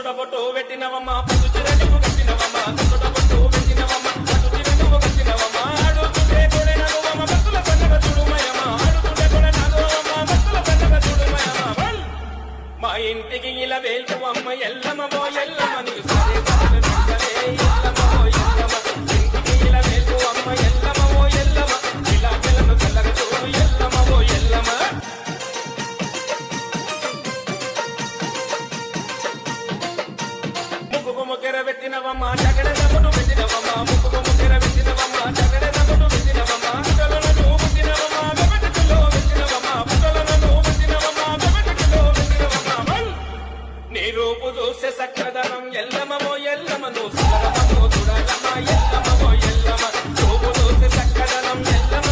నుదుటబొట్టు పెట్టినవమ్మ పసు చిరనువు కట్టినవమ్మ నుదుటబొట్టు పెట్టినవమ్మ పసు చిరనువు కట్టినవమ్మ ఆడుతుంటే కొడెనవమ్మ భక్తుల పండగ చూడుమయమ్మ ఆడుతుంటే కొడెనవమ్మ భక్తుల పండగ చూడుమయమ్మ మా ఇంటికి ఇలా వేల్పువమ్మ ఎల్లమ్మో ఎల్లమ్మ నీకు సరే సరే ఎల్లమ్మో ఎల్లమ్మ ఇంటికి ఇలా వేల్పువమ్మ ఎల్లమ్మో ఎల్లమ్మ ఇలా పిల్లను చల్లగా చూడు ఎల్లమ్మో ఎల్లమ్మ ముక్కెర పెట్టినవమ్మ చగడ దమ్ముడు పెట్టినవమ్మ ముక్కు ముక్కెర పెట్టినవమ్మ చగడ దమ్ముడు పెట్టినవమ్మ పుట్టలను పుట్టినవమ్మ వెబెటకులో పెట్టినవమ్మ పుట్టలను పుట్టినవమ్మ వెబెటకులో పెట్టినవమ్మ నీ రూపు చూసే సక్కదనం ఎల్లమ్మో ఎల్లమ్మ నువ్వు సుందరమో చూడాలమ్మ ఎల్లమ్మో ఎల్లమ్మ రూపు చూసే సక్కదనం ఎల్లమ్మ